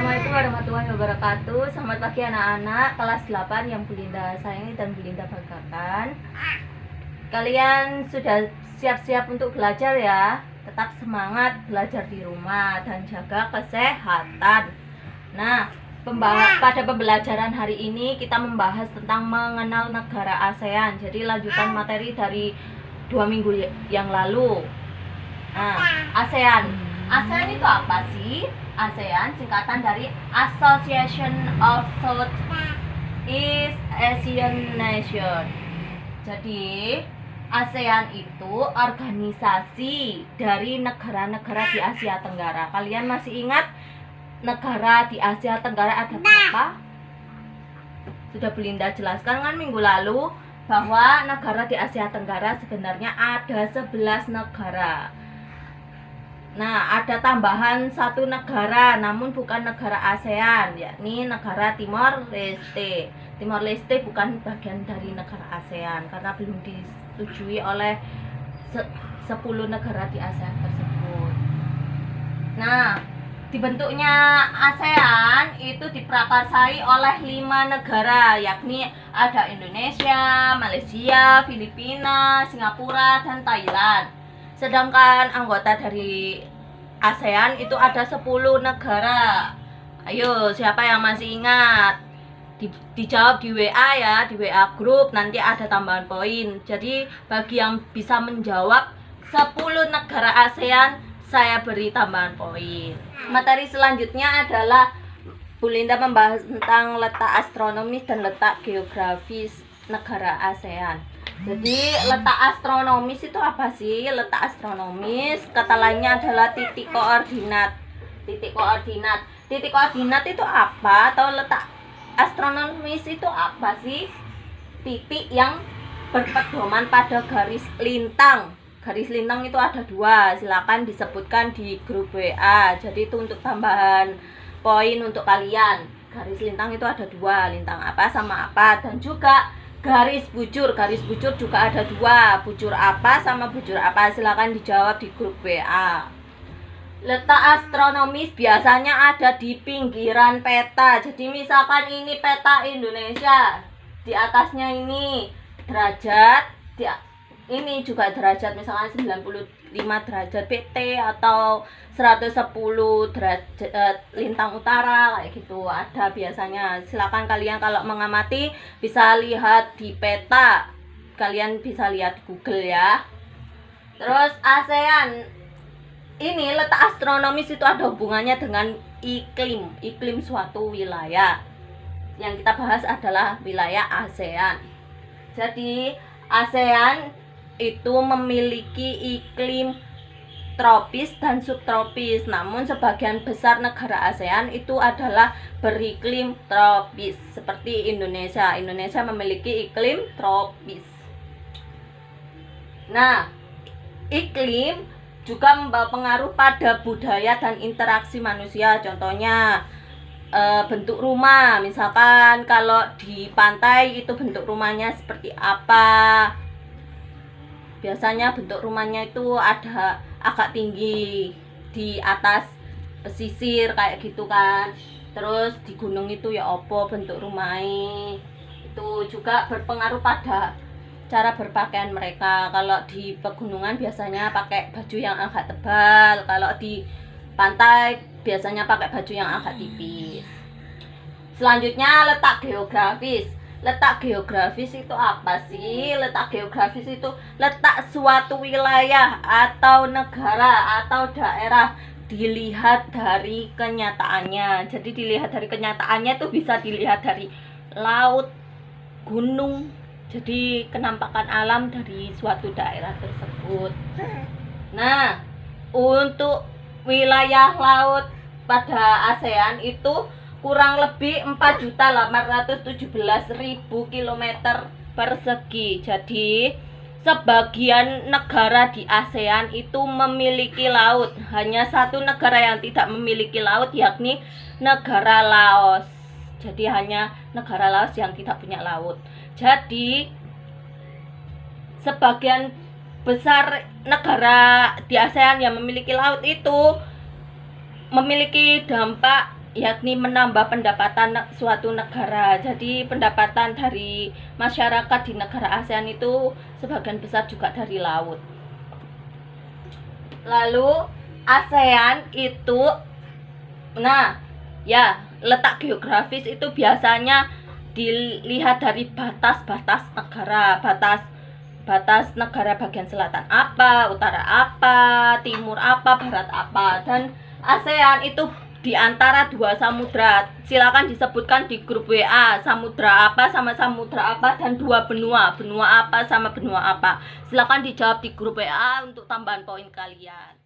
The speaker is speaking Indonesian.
Assalamualaikum warahmatullahi wabarakatuh. Selamat pagi anak-anak kelas 8 yang Bu Linda sayangi dan Bu Linda banggakan. Kalian sudah siap-siap untuk belajar ya. Tetap semangat belajar di rumah dan jaga kesehatan. Nah, pada pembelajaran hari ini kita membahas tentang mengenal negara ASEAN. Jadi lanjutan materi dari 2 minggu yang lalu. Nah, ASEAN. ASEAN itu apa sih? ASEAN singkatan dari Association of Southeast Asian Nations. Jadi ASEAN itu organisasi dari negara-negara di Asia Tenggara. Kalian masih ingat negara di Asia Tenggara ada berapa? Sudah Bu Linda jelaskan kan minggu lalu bahwa negara di Asia Tenggara sebenarnya ada 11 negara. Nah, ada tambahan satu negara, namun bukan negara ASEAN, yakni negara Timor Leste. Timor Leste bukan bagian dari negara ASEAN karena belum disetujui oleh 10 negara di ASEAN tersebut. Nah, dibentuknya ASEAN itu diprakarsai oleh 5 negara, yakni ada Indonesia, Malaysia, Filipina, Singapura, dan Thailand. Sedangkan anggota dari ASEAN itu ada 10 negara. Ayo, siapa yang masih ingat? Dijawab di WA ya, di WA grup, nanti ada tambahan poin. Jadi bagi yang bisa menjawab 10 negara ASEAN, saya beri tambahan poin. Materi selanjutnya adalah Bu Linda membahas tentang letak astronomis dan letak geografis negara ASEAN. Jadi letak astronomis itu apa sih? Letak astronomis kata lainnya adalah titik koordinat. Titik koordinat. Titik koordinat itu apa? Atau letak astronomis itu apa sih? Titik yang berpedoman pada garis lintang. Garis lintang itu ada 2. Silakan disebutkan di grup WA. Jadi itu untuk tambahan poin untuk kalian. Garis lintang itu ada 2. Lintang apa sama apa. Dan juga garis bujur juga ada 2, bujur apa sama bujur apa. Silakan dijawab di grup WA. Letak astronomis biasanya ada di pinggiran peta. Jadi misalkan ini peta Indonesia, di atasnya ini derajat, ini juga derajat, misalkan 95 derajat PT atau 110 derajat lintang utara, kayak gitu ada biasanya. Silakan kalian kalau mengamati bisa lihat di peta, kalian bisa lihat di Google ya. Terus ASEAN ini letak astronomis itu ada hubungannya dengan iklim suatu wilayah. Yang kita bahas adalah wilayah ASEAN. Jadi ASEAN itu memiliki iklim tropis dan subtropis, namun sebagian besar negara ASEAN itu adalah beriklim tropis seperti Indonesia. Indonesia memiliki iklim tropis. Nah, iklim juga membawa pengaruh pada budaya dan interaksi manusia. Contohnya bentuk rumah, misalkan kalau di pantai itu bentuk rumahnya seperti apa. Biasanya bentuk rumahnya itu ada agak tinggi di atas pesisir kayak gitu kan. Terus di gunung itu ya opo bentuk rumahnya. Itu juga berpengaruh pada cara berpakaian mereka. Kalau di pegunungan biasanya pakai baju yang agak tebal, kalau di pantai biasanya pakai baju yang agak tipis. Selanjutnya letak geografis. Letak geografis itu apa sih? Letak geografis itu letak suatu wilayah atau negara atau daerah dilihat dari kenyataannya. Jadi dilihat dari kenyataannya itu bisa dilihat dari laut, gunung. Jadi kenampakan alam dari suatu daerah tersebut. Nah, untuk wilayah laut pada ASEAN itu kurang lebih 4.817.000 km persegi. Jadi sebagian negara di ASEAN itu memiliki laut. Hanya satu negara yang tidak memiliki laut, yakni negara Laos. Jadi hanya negara Laos yang tidak punya laut. Jadi sebagian besar negara di ASEAN yang memiliki laut itu memiliki dampak yakni menambah pendapatan suatu negara. Jadi pendapatan dari masyarakat di negara ASEAN itu sebagian besar juga dari laut. Lalu ASEAN itu, nah ya, letak geografis itu biasanya dilihat dari batas-batas negara, batas negara bagian selatan apa, utara apa, timur apa, barat apa. Dan ASEAN itu di antara dua samudra. Silakan disebutkan di grup WA samudra apa sama samudra apa, dan dua benua apa sama benua apa. Silakan dijawab di grup WA untuk tambahan poin kalian.